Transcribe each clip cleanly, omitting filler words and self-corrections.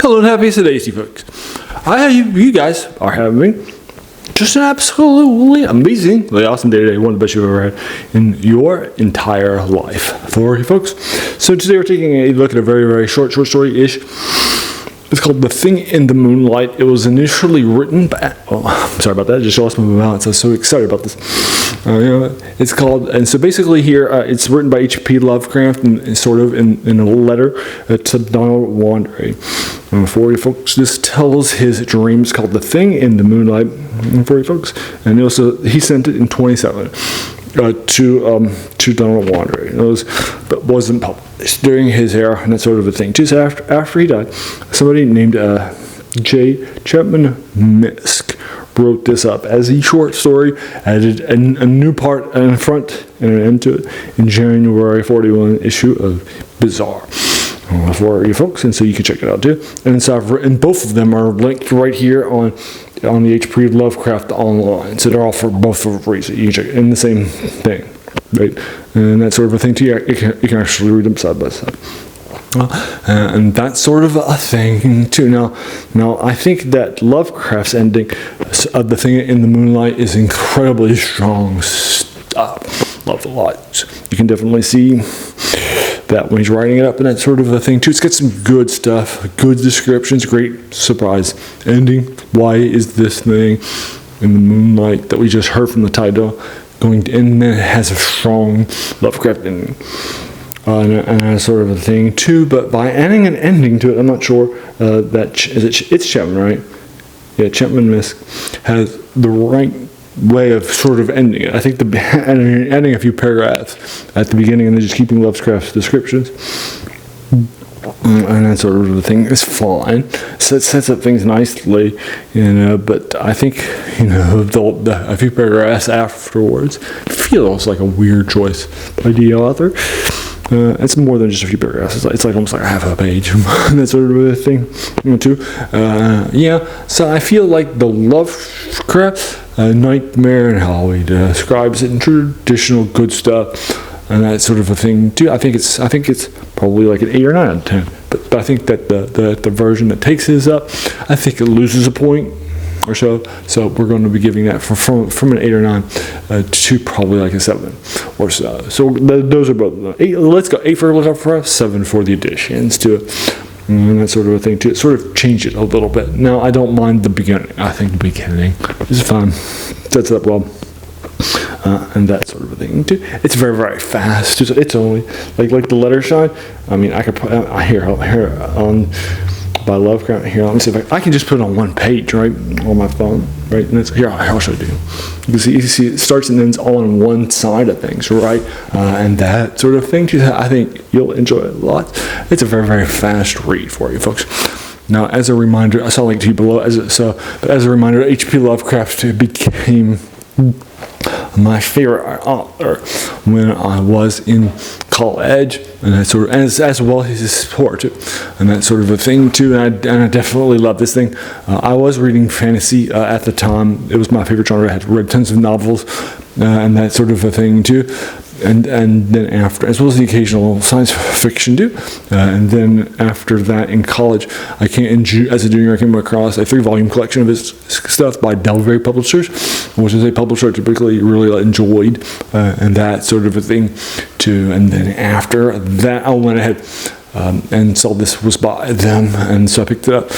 Hello and happy today, folks. You guys are having just an absolutely amazingly awesome day today. One of the best you've ever had in your entire life. For you folks. So today we're taking a look at a very, very short story-ish. It's called The Thing in the Moonlight. It was initially written by... Oh, I'm sorry about that. I just lost my balance. I was so excited about this. It's called... And so basically here, it's written by H.P. Lovecraft and sort of in a letter to Donald Wandering. For you folks, this tells his dreams called The Thing in the Moonlight. For you folks. And he sent it in 27 to Donald Wandering. But wasn't published during his era and that sort of a thing. Just after he died, somebody named Chapman Miske wrote this up as a short story, added a new part and a front and an end to it in January 41 issue of Bizarre. For you folks, and so you can check it out too. And both of them are linked right here on the HP Lovecraft online. So they're all for both for reasons. You can check it in the same thing, right? And that sort of a thing too. You can actually read them side by side. And that's sort of a thing too. Now I think that Lovecraft's ending of The Thing in the Moonlight is incredibly strong stuff. Love a lot. You can definitely see that when he's writing it up and that sort of a thing too. It's got some good stuff, good descriptions, great surprise ending. Why is this thing in the moonlight that we just heard from the title going to end? And then it has a strong Lovecraft ending. And that sort of a thing too. But by adding an ending to it, I'm not sure it's Chapman, right? Yeah, Chapman Miske has the right way of sort of ending it. I think adding a few paragraphs at the beginning and then just keeping Lovecraft's descriptions and that sort of thing is fine. So it sets up things nicely, but I think a few paragraphs afterwards feels like a weird choice by the author. It's more than just a few paragraphs. It's like almost like half a page. That sort of a thing, too. So I feel like the Lovecraft Nightmare and how he describes it in traditional good stuff and that sort of a thing too. I think it's probably like an 8 or 9 out of 10. But I think that the version that takes his up, I think it loses a point or so. So we're going to be giving that from an 8 or 9 to probably like a 7 or so. So those are both 8. Let's go 8 for Lovecraft, 7 for the additions to it. And that sort of a thing too. It sort of changed it a little bit. Now I don't mind the beginning. I think the beginning is fine. Sets it up well. And that sort of a thing too. It's very, very fast. It's only like the letter shine. I mean, I could put here on by Lovecraft here. Let me see if I can just put it on one page, right, on my phone, right? And it's here. I'll show you. You can see it starts and ends all on one side of things, right? And that sort of thing. I think you'll enjoy it a lot. It's a very, very fast read for you folks. Now, as a reminder, I saw a link to you below. But as a reminder, H.P. Lovecraft became my favorite author when I was in college, and that sort of, as well as his support too, and that sort of a thing too. And I definitely love this thing. I was reading fantasy at the time. It was my favorite genre. I had read tons of novels and that sort of a thing too. And then after, as well as the occasional science fiction too. And then after that in college, as a junior, I came across a 3-volume collection of his stuff by Delray Publishers, which is a publisher I typically really enjoyed, and that sort of a thing too. And then after that, I went ahead and saw this was by them, and so I picked it up.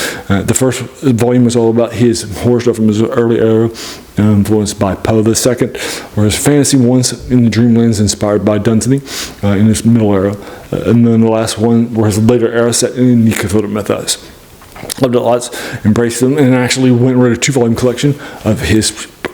The first volume was all about his horror stuff from his early era, influenced by Poe II, whereas fantasy ones in the Dreamlands inspired by Dunsany in his middle era, and then the last one were his later era set in the Cthulhu mythos. Loved it lots, embraced them, and actually went and read a 2-volume collection of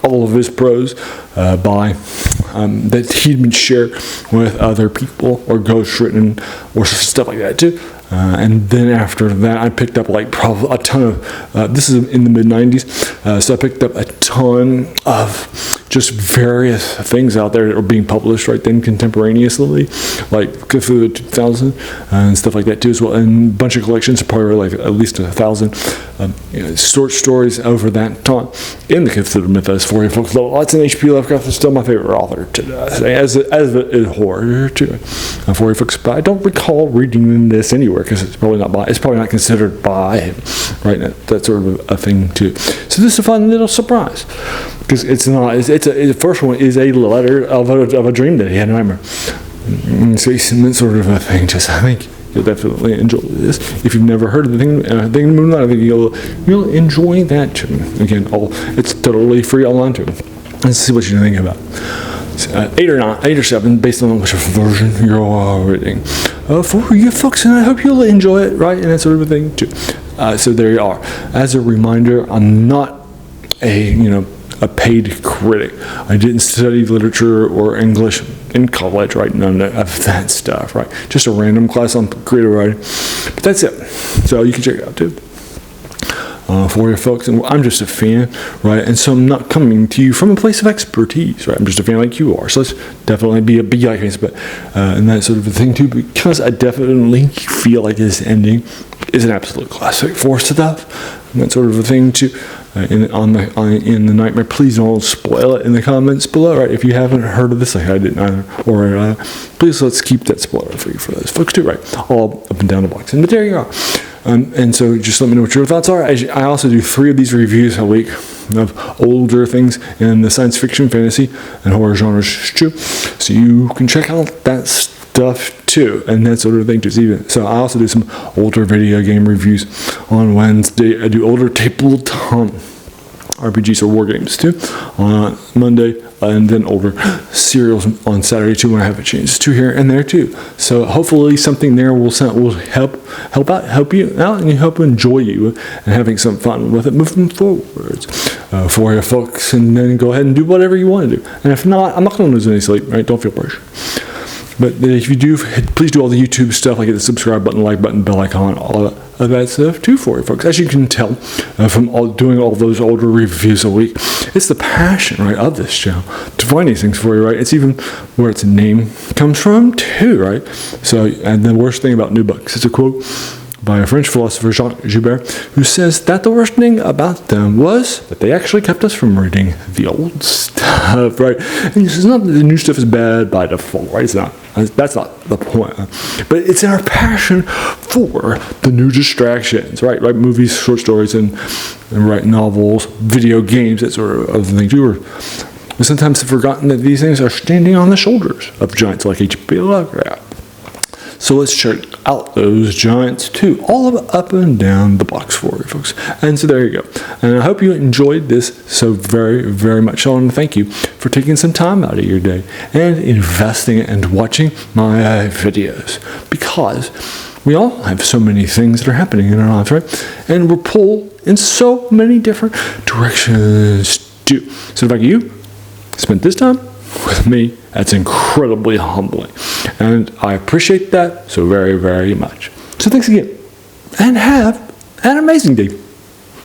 all of his prose that he'd been shared with other people or ghostwritten or stuff like that too. And then after that, I picked up probably a ton of, this is in the mid-90s, so I picked up a ton of just various things out there that were being published right then contemporaneously, like Cthulhu 2000 and stuff like that too as well, and a bunch of collections, probably like at least 1,000 short stories over that time in the Cthulhu mythos for you folks. Lots of H.P. Lovecraft is still my favorite author today, as is horror too, for you folks. But I don't recall reading this anywhere because it's probably not considered by him, right? That's sort of a thing too. So this is a fun little surprise because it's not. The first one is a letter of a dream that he had a nightmare. So it's sort of a thing. Just I think you'll definitely enjoy this. If you've never heard of the thing Moonlight, I think you'll enjoy that too. Again, it's totally free online too. Let's see what you think about. 8 or 7, based on which version you're reading. For you folks, and I hope you'll enjoy it, right? And that sort of a thing too. So there you are. As a reminder, I'm not a paid critic. I didn't study literature or English in college, right? None of that stuff, right? Just a random class on creative writing. But that's it. So you can check it out too. For your folks, and I'm just a fan, right? And so I'm not coming to you from a place of expertise, right? I'm just a fan like you are. So let's definitely be like this, but and that sort of a thing too, because I definitely feel like this ending is an absolute classic for stuff, and that sort of a thing too. In the nightmare, please don't spoil it in the comments below, right? If you haven't heard of this, like I didn't either, or please let's keep that spoiler free for those folks too, right? All up and down the box. And but there you are. And so just let me know what your thoughts are. I also do 3 of these reviews a week of older things in the science fiction, fantasy, and horror genres too. So you can check out that stuff too, and that sort of thing too. So I also do some older video game reviews on Wednesday. I do older tabletop RPGs or war games too on Monday, and then older serials on Saturday too when I have a chance to here and there too. So hopefully something there will help you out and help enjoy you and having some fun with it moving forwards for you folks. And then go ahead and do whatever you want to do. And if not, I'm not going to lose any sleep, right? Don't feel pressure. But if you do, please do all the YouTube stuff, like hit the subscribe button, like button, bell icon, all of that stuff too for you folks. As you can tell from doing all those older reviews a week, it's the passion, right, of this channel to find these things for you, right? It's even where its name comes from too, right? So, and the worst thing about new books, it's a quote by a French philosopher, Jacques Joubert, who says that the worst thing about them was that they actually kept us from reading the old stuff, right? And he says not that the new stuff is bad by default, right? It's not. That's not the point. But it's our passion for the new distractions, right? Right? Movies, short stories, and write novels, video games, that sort of thing too. We sometimes have forgotten that these things are standing on the shoulders of giants like H.P. Lovecraft. So let's check out those giants too, all up and down the box for you folks. And so there you go. And I hope you enjoyed this so very, very much. I want to thank you for taking some time out of your day and investing and watching my videos, because we all have so many things that are happening in our lives, right? And we're pulled in so many different directions too. So if you spent this time with me, that's incredibly humbling, and I appreciate that so very, very much. So thanks again, and have an amazing day.